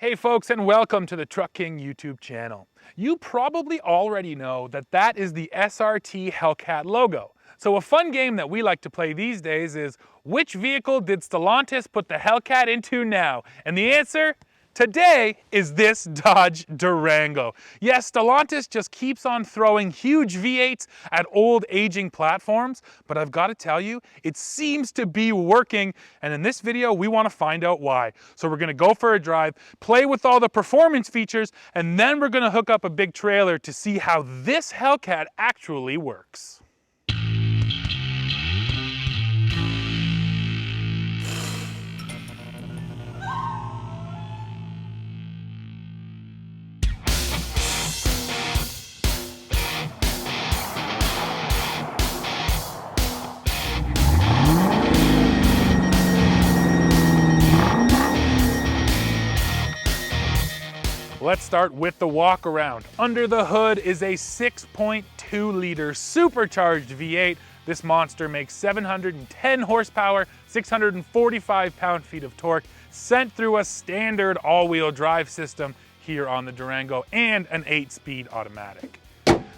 Hey folks, and welcome to the Truck King YouTube channel. You probably already know that that is the SRT Hellcat logo. So a fun game that we like to play these days is, which vehicle did Stellantis put the Hellcat into now? And the answer today is this Dodge Durango. Yes, Stellantis just keeps on throwing huge V8s at old aging platforms, but I've got to tell you, it seems to be working, and in this video we want to find out why. So we're going to go for a drive, play with all the performance features, and then we're going to hook up a big trailer to see how this Hellcat actually works. Let's start with the walk around. Under the hood is a 6.2 liter supercharged V8. This monster makes 710 horsepower, 645 pound-feet of torque, sent through a standard all-wheel drive system here on the Durango and an 8-speed automatic.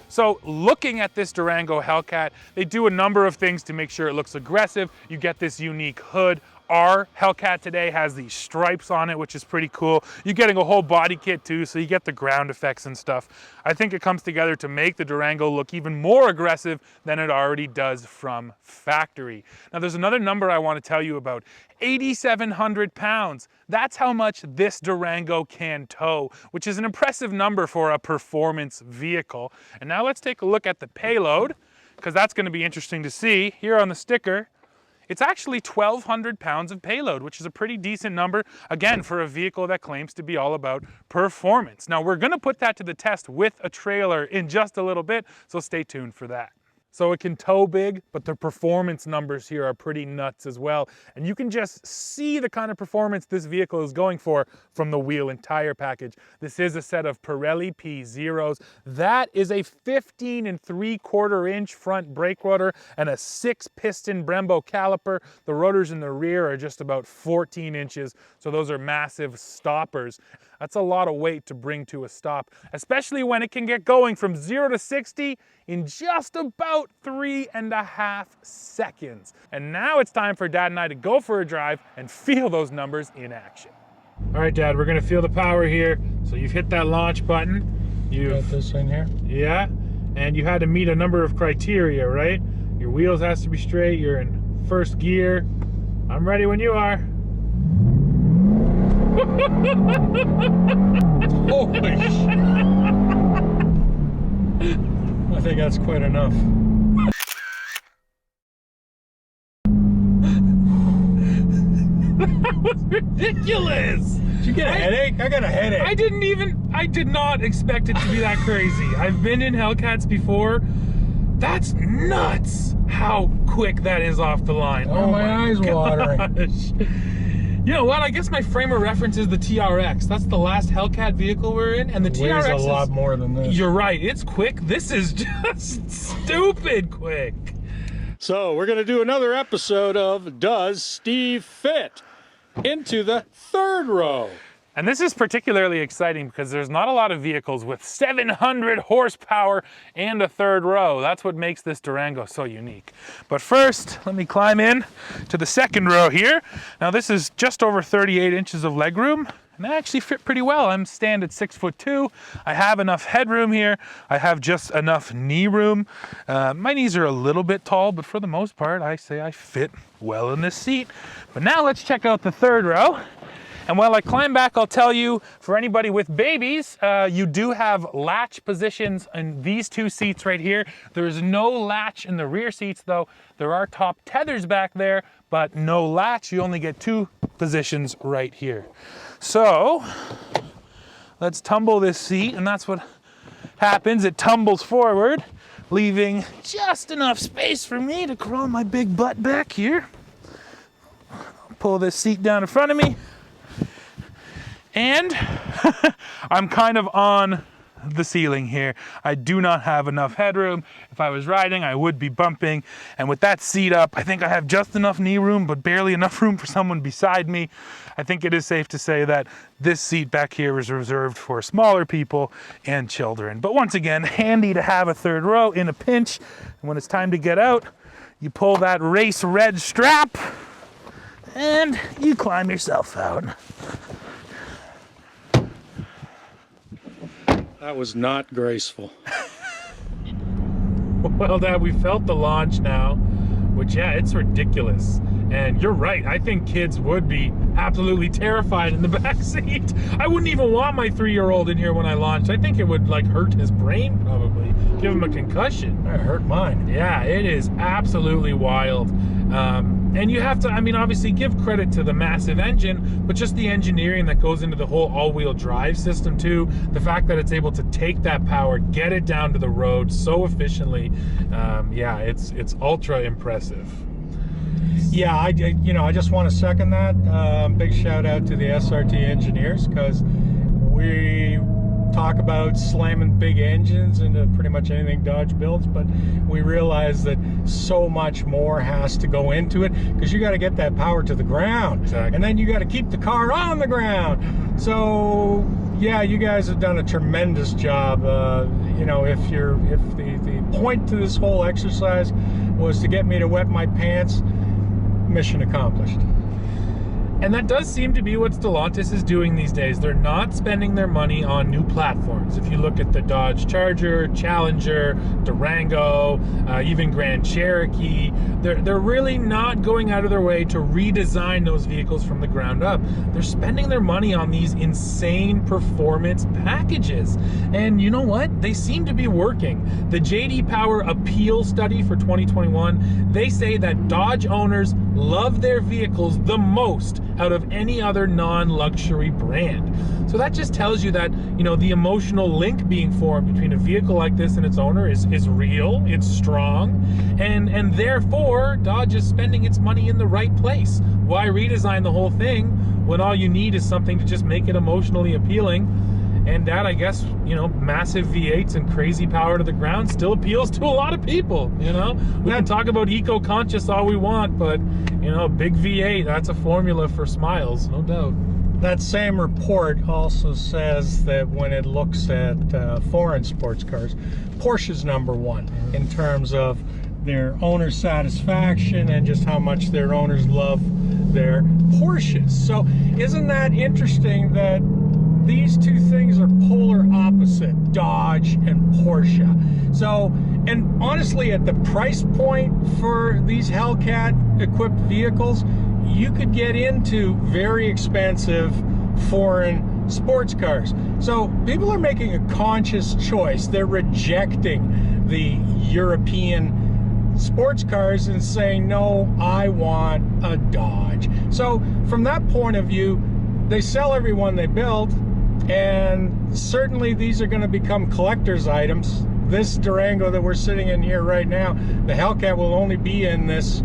So looking at this Durango Hellcat, they do a number of things to make sure it looks aggressive. You get this unique hood. Our Hellcat today has these stripes on it, which is pretty cool. You're getting a whole body kit too, so you get the ground effects and stuff. I think it comes together to make the Durango look even more aggressive than it already does from factory. Now there's another number I want to tell you about. 8,700 pounds. That's how much this Durango can tow, which is an impressive number for a performance vehicle. And now let's take a look at the payload, because that's going to be interesting to see. Here on the sticker, it's actually 1,200 pounds of payload, which is a pretty decent number, again, for a vehicle that claims to be all about performance. Now, we're going to put that to the test with a trailer in just a little bit, so stay tuned for that. So it can tow big, but the performance numbers here are pretty nuts as well. And you can just see the kind of performance this vehicle is going for from the wheel and tire package. This is a set of Pirelli P0s. That is a 15 3/4 inch front brake rotor and a 6-piston Brembo caliper. The rotors in the rear are just about 14 inches, so those are massive stoppers. That's a lot of weight to bring to a stop, especially when it can get going from 0 to 60 in just about 3.5 seconds. And now it's time for Dad and I to go for a drive and feel those numbers in action. All right, Dad, we're gonna feel the power here. So you've hit that launch button. You've got this in here? Yeah, and you had to meet a number of criteria, right? Your wheels has to be straight, you're in first gear. I'm ready when you are. Holy shit. I think that's quite enough. That was ridiculous! Did you get a headache? I got a headache. I did not expect it to be that crazy. I've been in Hellcats before. That's nuts how quick that is off the line. Oh, my eyes watering. You know what? I guess my frame of reference is the TRX. That's the last Hellcat vehicle we're in, and the TRX weighs a lot more than this. You're right. It's quick. This is just stupid quick. So we're gonna do another episode of Does Steve Fit into the third row? And this is particularly exciting because there's not a lot of vehicles with 700 horsepower and a third row. That's what makes this Durango so unique. But first, let me climb in to the second row here. Now this is just over 38 inches of legroom, and I actually fit pretty well. I'm stand at 6'2". I have enough headroom here. I have just enough knee room. My knees are a little bit tall, but for the most part, I say I fit well in this seat. But now let's check out the third row. And while I climb back, I'll tell you, for anybody with babies, you do have latch positions in these two seats right here. There is no latch in the rear seats though. There are top tethers back there, but no latch. You only get 2 positions right here. So let's tumble this seat, and that's what happens. It tumbles forward, leaving just enough space for me to crawl my big butt back here. Pull this seat down in front of me. And I'm kind of on the ceiling here. I do not have enough headroom. If I was riding, I would be bumping. And with that seat up, I think I have just enough knee room, but barely enough room for someone beside me. I think it is safe to say that this seat back here is reserved for smaller people and children. But once again, handy to have a third row in a pinch. And when it's time to get out, you pull that race red strap and you climb yourself out. That was not graceful. Well, Dad, we felt the launch now, which, yeah, it's ridiculous. And you're right, I think kids would be absolutely terrified in the back seat. I wouldn't even want my 3-year-old in here when I launched. I think it would, like, hurt his brain, probably. Give him a concussion. It hurt mine. Yeah, it is absolutely wild. And you have to, I mean, obviously give credit to the massive engine, but just the engineering that goes into the whole all-wheel drive system too. The fact that it's able to take that power, get it down to the road so efficiently. Yeah, it's ultra impressive. Yeah, I just want to second that. Big shout out to the SRT engineers, because we talk about slamming big engines into pretty much anything Dodge builds, but we realize that so much more has to go into it, because you got to get that power to the ground. Exactly. And then you got to keep the car on the ground. So yeah, you guys have done a tremendous job. You know, if the point to this whole exercise was to get me to wet my pants, mission accomplished. And that does seem to be what Stellantis is doing these days. They're not spending their money on new platforms. If you look at the Dodge Charger, Challenger, Durango, even Grand Cherokee, they're really not going out of their way to redesign those vehicles from the ground up. They're spending their money on these insane performance packages. And you know what? They seem to be working. The J.D. Power Appeal Study for 2021, they say that Dodge owners love their vehicles the most out of any other non-luxury brand. So that just tells you that, you know, the emotional link being formed between a vehicle like this and its owner is real, it's strong, and therefore Dodge is spending its money in the right place. Why redesign the whole thing when all you need is something to just make it emotionally appealing? And that, I guess, you know, massive V8s and crazy power to the ground still appeals to a lot of people, you know? We can talk about eco-conscious all we want, but, you know, big V8, that's a formula for smiles, no doubt. That same report also says that when it looks at foreign sports cars, Porsche's #1 in terms of their owner satisfaction and just how much their owners love their Porsches. So isn't that interesting that these two things are polar opposite, Dodge and Porsche? So, and honestly, at the price point for these Hellcat equipped vehicles, you could get into very expensive foreign sports cars. So people are making a conscious choice. They're rejecting the European sports cars and saying, no, I want a Dodge. So from that point of view, they sell every one they build, and certainly these are going to become collector's items. This Durango that we're sitting in here right now, the Hellcat will only be in this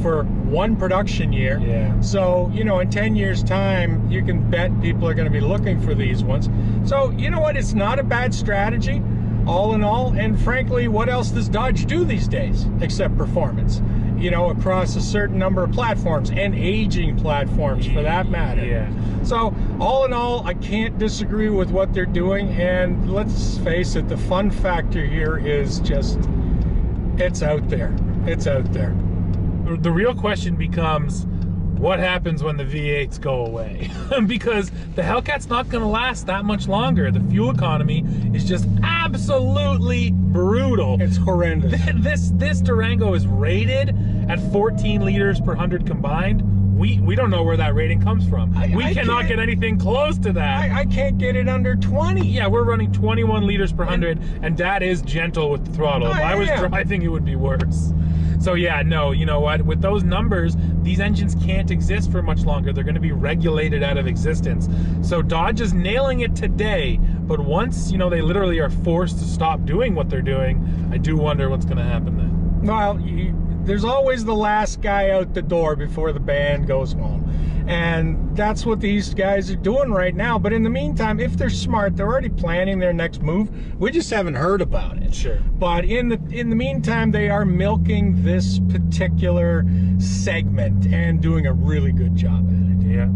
for one production year. Yeah. So, you know, in 10 years time, you can bet people are going to be looking for these ones. So, you know what? It's not a bad strategy, all in all. And frankly, what else does Dodge do these days except performance? You know, across a certain number of platforms, and aging platforms for that matter. Yeah. So, all in all, I can't disagree with what they're doing. And let's face it, the fun factor here is just, it's out there. It's out there. The real question becomes, what happens when the V8s go away? Because the Hellcat's not going to last that much longer. The fuel economy is just absolutely brutal. It's horrendous. This Durango is rated at 14 liters per 100 combined. We don't know where that rating comes from. We cannot get anything close to that. I can't get it under 20. Yeah, we're running 21 liters per 100, and Dad is gentle with the throttle. If I was driving, it would be worse. So yeah, no, you know what? With those numbers, these engines can't exist for much longer. They're going to be regulated out of existence. So Dodge is nailing it today, but once, you know, they literally are forced to stop doing what they're doing, I do wonder what's going to happen then. Well, there's always the last guy out the door before the band goes home. And that's what these guys are doing right now. But in the meantime, if they're smart, they're already planning their next move. We just haven't heard about it. Sure. But in the meantime, they are milking this particular segment and doing a really good job at it. Yeah.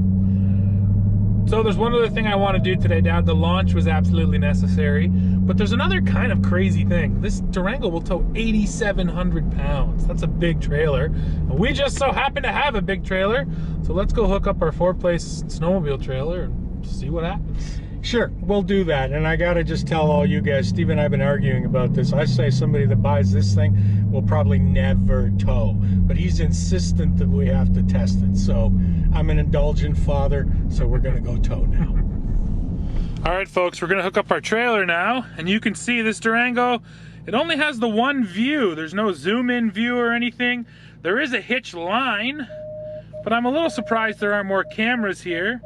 So there's one other thing I want to do today, Dad. The launch was absolutely necessary, but there's another kind of crazy thing. This Durango will tow 8,700 pounds. That's a big trailer. And we just so happen to have a big trailer, so let's go hook up our 4-place snowmobile trailer and see what happens. Sure, we'll do that. And I gotta just tell all you guys, Steve and I have been arguing about this. I say somebody that buys this thing will probably never tow, but he's insistent that we have to test it. So I'm an indulgent father, so we're gonna go tow now. All right, folks, we're gonna hook up our trailer now, and you can see this Durango, it only has the one view. There's no zoom in view or anything. There is a hitch line, but I'm a little surprised there aren't more cameras here.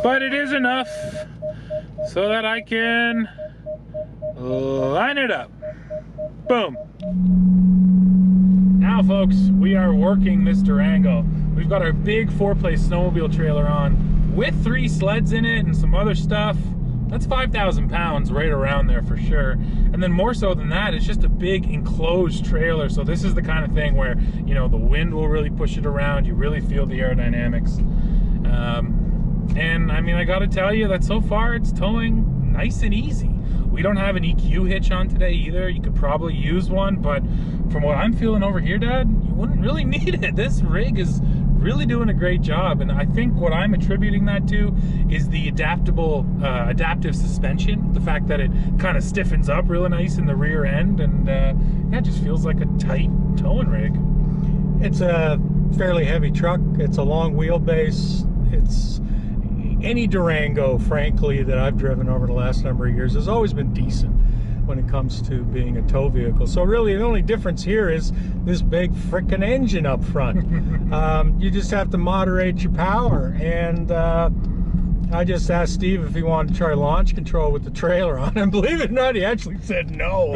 But it is enough so that I can line it up. Boom. Now, folks, we are working this Durango. We've got our big 4-place snowmobile trailer on with 3 sleds in it and some other stuff. That's 5,000 pounds right around there for sure. And then more so than that, it's just a big enclosed trailer. So this is the kind of thing where, you know, the wind will really push it around. You really feel the aerodynamics. And I mean, I gotta tell you that so far it's towing nice and easy. We don't have an EQ hitch on today either. You could probably use one, but from what I'm feeling over here, Dad, you wouldn't really need it. This rig is really doing a great job, and I think what I'm attributing that to is the adaptive suspension, the fact that it kind of stiffens up really nice in the rear end, and yeah, it just feels like a tight towing rig. It's a fairly heavy truck. It's a long wheelbase. It's any Durango, frankly, that I've driven over the last number of years has always been decent when it comes to being a tow vehicle. So really the only difference here is this big frickin' engine up front. You just have to moderate your power, and I just asked Steve if he wanted to try launch control with the trailer on, and believe it or not, he actually said no.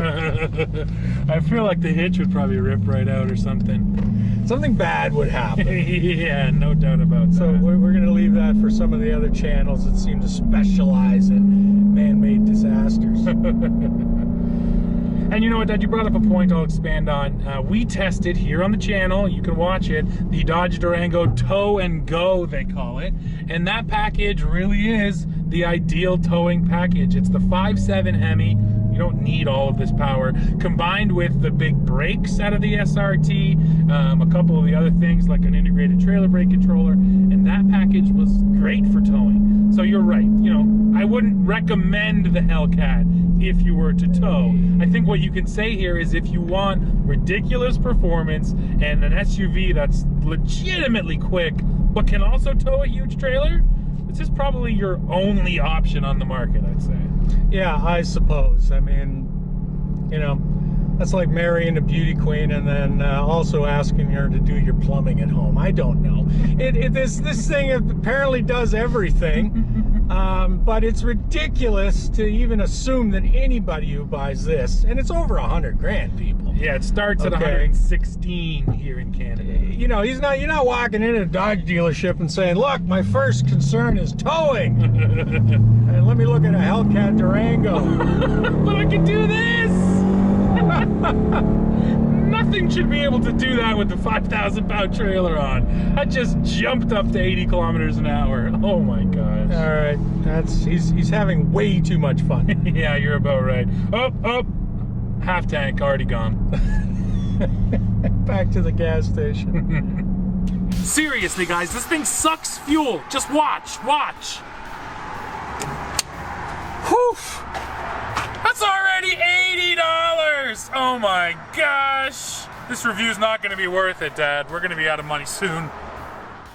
I feel like the hitch would probably rip right out or something. Something bad would happen. Yeah, no doubt about that. So we're going to leave that for some of the other channels that seem to specialize in man-made disasters. And you know what, Dad, you brought up a point I'll expand on. We tested here on the channel, you can watch it, the Dodge Durango Tow and Go, they call it. And that package really is the ideal towing package. It's the 5.7 Hemi. You don't need all of this power, combined with the big brakes out of the SRT, a couple of the other things like an integrated trailer brake controller, and that package was great for towing. So you're right, you know, I wouldn't recommend the Hellcat if you were to tow. I think what you can say here is if you want ridiculous performance and an SUV that's legitimately quick, but can also tow a huge trailer, this is probably your only option on the market, I'd say. Yeah, I suppose. I mean, you know, that's like marrying a beauty queen and then also asking her to do your plumbing at home. I don't know. This thing apparently does everything, but it's ridiculous to even assume that anybody who buys this, and it's over 100 grand, people. Yeah, it starts at 116 here in Canada. You know, you're not walking into a Dodge dealership and saying, look, my first concern is towing. And let me look at a Hellcat Durango. But I can do this! Nothing should be able to do that with the 5,000-pound trailer on. I just jumped up to 80 kilometers an hour. Oh my gosh. All right, he's having way too much fun. Yeah, you're about right. Oh, half tank already gone. Back to the gas station. Seriously, guys, this thing sucks fuel. Just watch. Whew. That's already $80! Oh my gosh! This review's not gonna be worth it, Dad. We're gonna be out of money soon.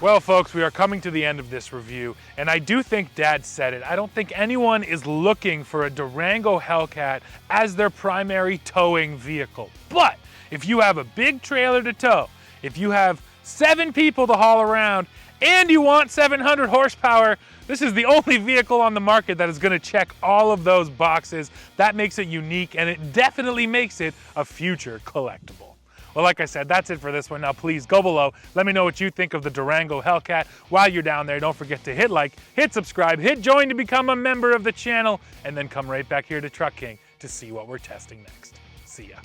Well, folks, we are coming to the end of this review, and I do think Dad said it. I don't think anyone is looking for a Durango Hellcat as their primary towing vehicle. But if you have a big trailer to tow, if you have 7 people to haul around, and you want 700 horsepower, this is the only vehicle on the market that is going to check all of those boxes. That makes it unique, and it definitely makes it a future collectible. Well, like I said, that's it for this one. Now, please go below. Let me know what you think of the Durango Hellcat. While you're down there, don't forget to hit like, hit subscribe, hit join to become a member of the channel, and then come right back here to Truck King to see what we're testing next. See ya.